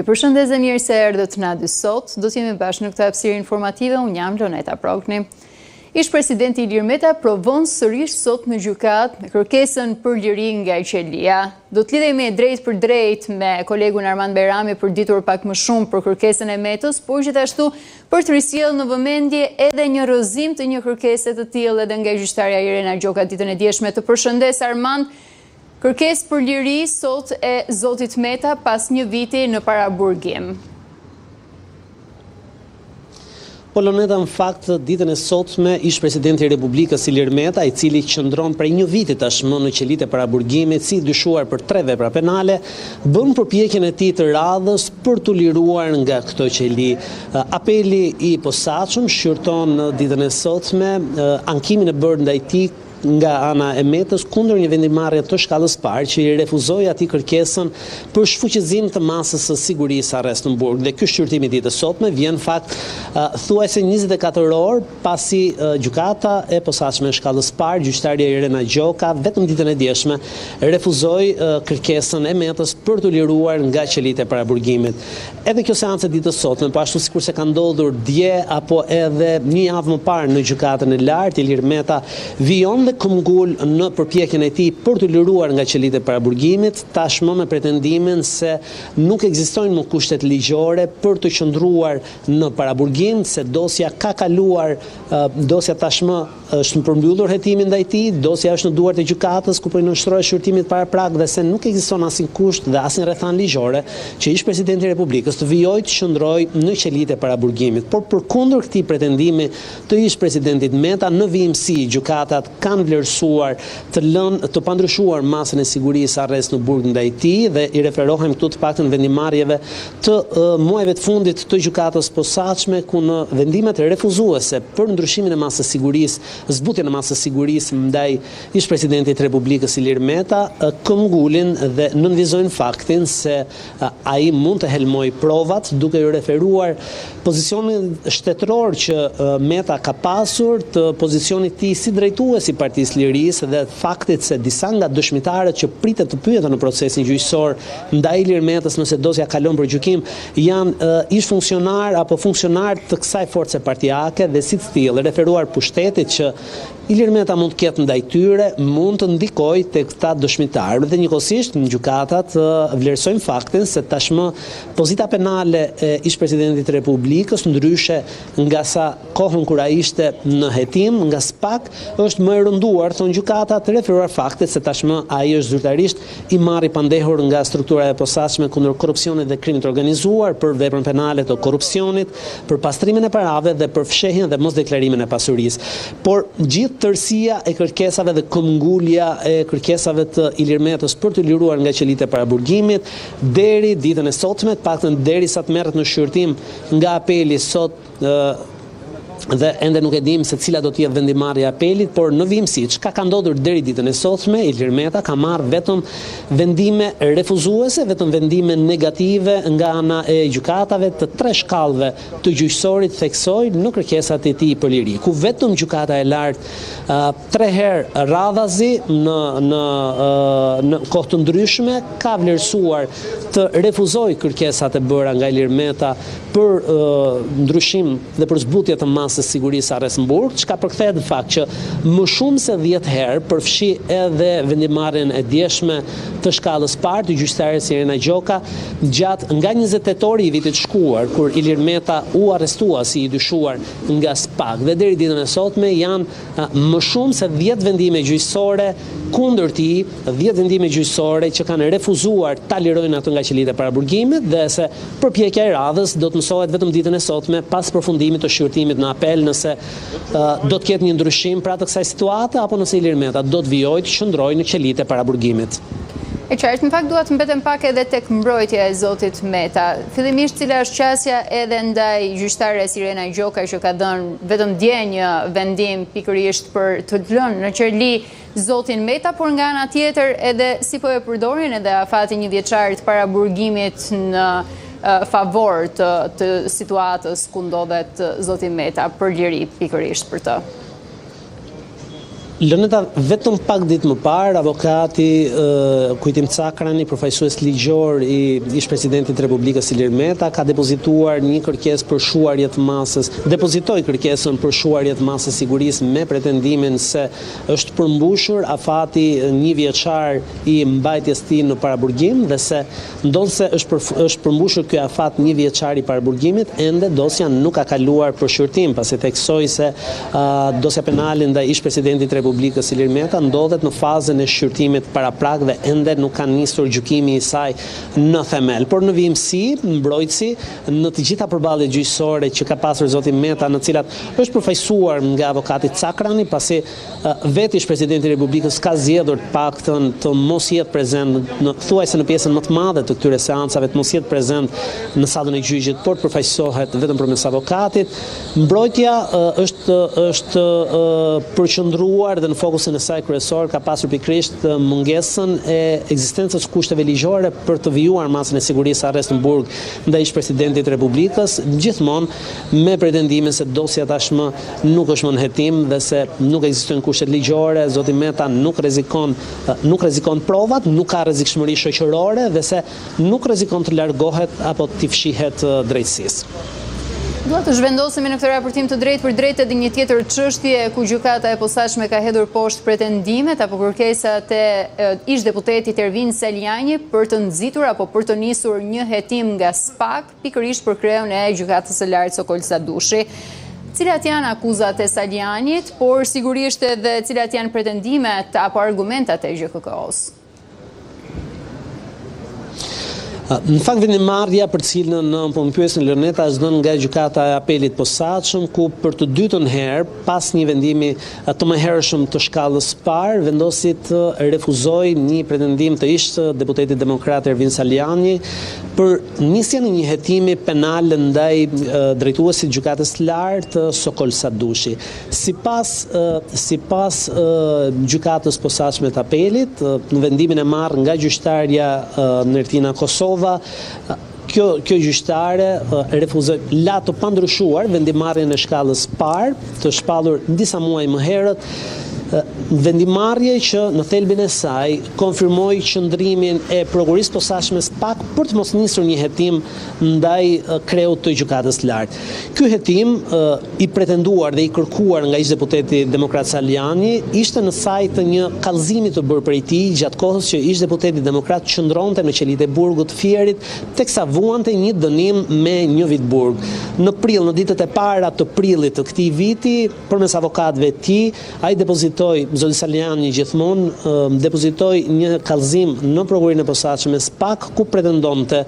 Ju përshëndes dhe mirë se erdhët na dy sot. Do t'jemi bashkë në këtë hapësirë informative. Unë jam Loneta Prokni. Ish presidenti Ilir Meta provon sërish sot në gjykat me kërkesën për liri nga qelia. Do të lidhemi drejt për drejt me kolegun Armand Bajrami për ditur pak më shumë për kërkesën e Metës, por gjithashtu për të risjellë në vëmendje edhe një rrëzim të një kërkese të tillë edhe nga gjyqtarja Irena Gjoka ditën e djeshme. Të përshëndes Armand. Kërkesë për liri sot e zotit Meta pas një viti në paraburgim. Loneta, në fakt, ditën e sotme, ish presidenti i Republikës Ilir Meta, i cili qëndron prej një viti tashmë në qelitë e paraburgimit, si dyshuar për 3 vepra penale, bën përpjekjen e tij të radhës për t'u liruar nga këto qeli. Apeli i posaçëm shqyrton në ditën e sotme ankimin e bërë ndaj tij nga ana e Metës kundër një vendimarrje të shkallës parë që i refuzoi atij kërkesën për shfuqizim të masës së sigurisë arrest në Burg. Dhe ky shqyrtim i ditës sotme vjen fakt thuajse 24 orë pasi gjykata e posaçme e shkallës parë, gjyqtarja Irena Gjoka, vetëm ditën e djeshme refuzoi kërkesën e Metës për t'u liruar nga qelitë e paraburgimit. Edhe kjo seancë e ditës sotme, po ashtu sikur se ka ndodhur dje apo edhe një javë më parë në gjykatën e lartë, Ilir Meta vijon dhe këmbgul në përpjekjen e tij për të liruar nga qelitë e paraburgimit, tashmë me pretendimin se nuk ekzistojnë më kushtet ligjore për të qëndruar në paraburgim, se dosja ka kaluar, dosja tashmë është në përmbyllur hetimi ndaj tij, dosja është në duart e gjykatës ku po i nënshtrohet shqyrtimit paraprak dhe se nuk ekziston asnjë kusht dhe asnjë rrethan ligjore që ish presidenti i Republikës të vijojë të qëndrojë në qelitë e paraburgimit. Por përkundër këtij pretendimi të ish presidentit Meta, në vimësi gjykatat kanë vlerësuar të pandryshuar masën e sigurisë arrest në Burg ndaj tij dhe i referohem këtu të paktën vendimarrjeve të muajve të fundit të gjykatës posaçme ku në vendimet refuzuese për ndryshimin e masës sigurisë, zbutjen e masës sigurisë ndaj ish presidentit të Republikës Ilir Meta, këmbgulin dhe nënvizojnë faktin se ai mund të helmojë provat duke i referuar pozicionin shtetëror që Meta ka pasur, të pozicionit të tij si drejtues i Partisë Lirisë dhe faktit se disa nga dëshmitarët që pritet të pyeten në procesin gjyqësor ndaj Ilir Metës nëse dosja kalon për gjykim janë ish funksionar apo funksionar të kësaj force partijake dhe si të tillë referuar pushtetit që Ilir Meta mund të ketë ndaj tyre, mund të ndikojë tek këta dëshmitarë dhe njëkohësisht në gjykatat vlerësojnë faktin se tashmë pozita penale e ish presidentit të Republikës, ndryshe nga sa kohën kur ai ishte në hetim, nga SPAK është më e rënduar, thonë gjykatat, referuar faktit se tashmë ai është zyrtarisht i marrë i pandehur nga struktura e posaçme kundër korrupsionit dhe krimit organizuar për veprën penale të korrupsionit, për pastrimin e parave dhe për fshehjen dhe mosdeklarimin e pasurisë. Por gjithë tërësia e kërkesave dhe këmbgulja e kërkesave të Ilir Metës për të liruar nga qelitë e paraburgimit deri ditën e sotme, paktën derisa të merret në shqyrtim nga apeli sot dhe ende nuk e dim se cila do të jetë vendimarrja e apelit, por në vimësi çka ka ndodhur deri ditën e sotme, Ilir Meta ka marrë vetëm vendime refuzuese, vetëm vendime negative nga ana e gjykatave të 3 shkallëve të gjyqësorit theksoi në kërkesat e tij për liri, ku vetëm gjykata e lartë 3 herë radhazi në kohë të ndryshme ka vlerësuar të refuzojë kërkesat e bëra nga Ilir Meta për ndryshim dhe për zbutje të masës sigurisë arrest në Burg, çka përkthehet në fakt që më shumë se 10 herë përfshi edhe vendimarrjen e djeshme të shkallës parë të gjyqtares Irena Gjoka gjatë nga 28 tetori i vitit shkuar, kur Ilir Meta u arrestua si i dyshuar nga SPAK dhe deri ditën e sotme janë më shumë se 10 vendime gjyqësore kundër tij, 10 vendime gjyqësore që kanë refuzuar ta lirojnë atë nga qelitë e paraburgimit dhe se përpjekja e radhës do të mësohet vetëm ditën e sotme pas përfundimit të shqyrtimit në apel nëse do të ketë një ndryshim pra të kësaj situate apo nëse Ilir Meta do të vijojë të qëndrojë në qelitë e paraburgimit. E qartë, në fakt dua të mbetem pak edhe tek mbrojtja e zotit Meta. Fillimisht cila është qasja edhe ndaj gjyqtares Irena Gjoka që ka dhënë vetëm dje një vendim pikërisht për të lënë në qeli zotin Meta, por nga ana tjetër edhe si po e përdorin edhe afati 1 vjeçar të paraburgimit në favor të situatës ku ndodhet zoti Meta për liri pikërisht për të. Lëneta vetëm pak ditë më parë, avokati Kujtim Cakrani, përfaqësues ligjor i ish-presidentit të Republikës Ilir Meta, ka depozituar një kërkesë për shuarje të masës, depozitoi kërkesën për shuarje të masës sigurisë me pretendimin se është përmbushur afati 1 vjeçar i mbajtjes tij në paraburgim dhe se ndonse është përmbushur ky afat 1 vjeçar i paraburgimit, ende dosja nuk ka kaluar për shqyrtim, pasi theksoi se dosja penale ndaj ish-presidentit të Republikës Ilir Meta ndodhet në fazën e shqyrtimit paraprak dhe ende nuk ka nisur gjykimi i saj në themel. Por në vimësi, mbrojtësi në të gjitha përballjet gjyqësore që ka pasur zoti Meta, në cilat është përfaqësuar nga avokati Cakrani, pasi vetë ish-presidenti i Republikës ka zgjedhur të paktën të mos jetë prezent thuajse në pjesën më të madhe të këtyre seancave, të mos jetë prezent në sallën e gjyqit, por të përfaqësohet vetëm përmes avokatit. Mbrojtja është përqendruar dhe në fokusin e saj kryesor ka pasur pikërisht mungesën e ekzistencës kushteve ligjore për të vijuar masën e sigurisë arrest në burg ndaj ish-presidentit të Republikës, gjithmonë me pretendimin se dosja tashmë nuk është më në hetim dhe se nuk ekzistojnë kushtet ligjore, zoti Meta nuk rrezikon provat, nuk ka rrezikshmëri shoqërore dhe se nuk rrezikon të largohet apo të fshihet drejtësisë. Dua të zhvendosemi në këtë raportim të drejtë për drejtë edhe një tjetër çështje ku gjykata e posaçme ka hedhur poshtë pretendimet apo kërkesat e ish-deputetit Ervin Saliani për të nxitur apo për të nisur një hetim nga SPAK, pikërisht për kreun e gjykatës së lartë Sokol Sadushi. Cilat janë akuzat e Salianit, por sigurisht edhe cilat janë pretendimet apo argumentat e GJKK-s? Në fakt vendimarrja për cilën po më pyesën Lëneta është dhënë nga gjykata e apelit posaçëm, ku për të dytën herë, pas një vendimi të mëhershëm të shkallës parë, vendosi të refuzoi një pretendim të ish-deputetit demokrat Ervin Saliani për nisjen e një hetimi penal ndaj drejtuesit gjykatës së lartë Sokol Sadushi. Sipas gjykatës posaçme të apelit, në vendimin e marrë nga gjyqtarja Nertina Kosova, kjo gjyqtare refuzoi la të pandryshuar vendimarrjen e shkallës parë, të shpallur disa muaj më herët, vendimarrje që në thelbin e saj konfirmoi qëndrimin e prokurisë posaçme SPAK për të mos nisur një hetim ndaj kreut të gjykatës së lartë. Ky hetim i pretenduar dhe i kërkuar nga ish-deputeti demokrat Saliani ishte në sajt të një kallëzimi të bërë prej tij gjatë kohës që ish-deputeti demokrat qëndronte në qelitë e burgut të Fierit, teksa vuante një dënim me 1 vit burg. Në prill, në ditët e para të prillit të këtij viti, përmes avokatëve të tij, ai depozitoi zoti Saliani gjithmonë depozitoi një kallëzim në prokurinë e posaçme SPAK ku pretendonte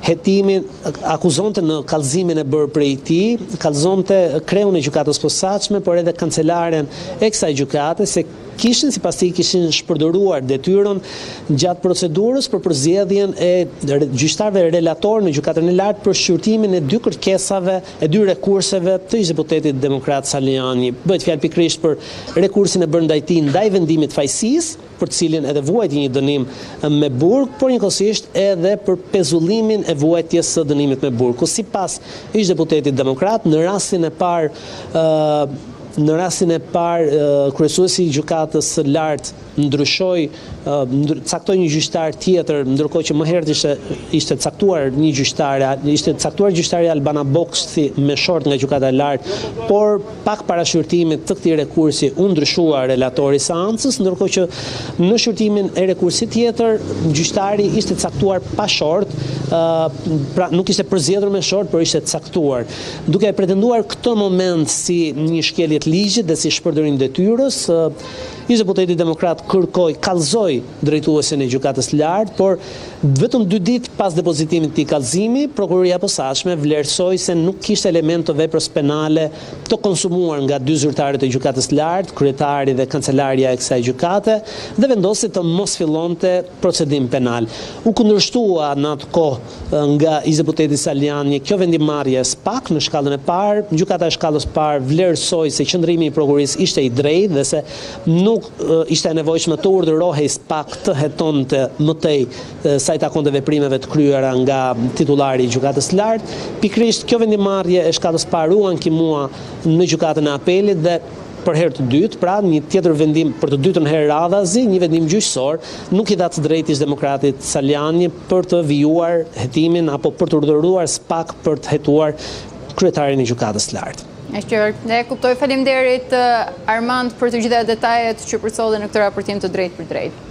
hetimin, akuzonte në kallëzimin e bërë prej tij, kallëzonte kreun e gjykatës posaçme, por edhe kancelaren e kësaj gjykate se sipas tij kishin shpërdoruar detyrën gjatë procedurës për përzgjedhjen e gjyqtarëve relator në gjykatën e lartë për shqyrtimin e 2 kërkesave, e 2 rekurseve të ish-deputetit demokrat Saliani. Bëhet fjalë pikërisht për rekursin e bërë ndaj tij ndaj vendimit fajësisë, për të cilin edhe vuajti një dënim me burg, por njëkohësisht edhe për pezullimin e vuajtjes së dënimit me burg. Sipas ish-deputetit demokrat, në rastin e parë kryesuesi i gjykatës së lartë caktoi një gjyqtar tjetër, ndërkohë që më herët ishte caktuar një gjyqtare, ishte caktuar gjyqtari Albana Boksi me short nga gjykata e lartë, por pak para shqyrtimit të këtij rekursi u ndryshua relatori i seancës, ndërkohë që në shqyrtimin e rekursit tjetër gjyqtari ishte caktuar pa short, pra nuk ishte përzgjedhur me short, por ishte caktuar. Duke pretenduar këtë moment si një shkelje të ligjit dhe si shpërdorim detyrës, ish-deputeti demokrat kallëzoi drejtuesin e gjykatës së lartë, por vetëm 2 ditë pas depozitimit të kallëzimi, prokuroria e posaçme vlerësoi se nuk kishte element të veprës penale të konsumuar nga 2 zyrtarët e gjykatës së lartë, kryetari dhe kancelaria e kësaj gjykate, dhe vendosi të mos fillonte procedim penal. U kundërshtua në atë kohë nga ish-deputeti Saliani kjo vendimarrje SPAK në shkallën e parë, gjykata e shkallës parë vlerësoi se qëndrimi i prokurisë ishte i drejtë dhe se nuk ishte e nevojshme të urdhërohej SPAK të hetonte më tej sa i takonte veprimeve të kryera nga titullari i gjykatës së lartë. Pikërisht kjo vendimarrje e shkallës parë u ankimua në gjykatën e apelit dhe për herë të dytë, pra një tjetër vendim për të dytën herë radhazi, një vendim gjyqësor, nuk i dha të drejtë ish-demokratit Saljani për të vijuar hetimin apo për të urdhëruar SPAK për të hetuar kryetarin e gjykatës së lartë. Është qartë. Ne kuptoj, faleminderit Armand për të gjitha detajet që përsollen në këtë raportim të drejtë për drejtë.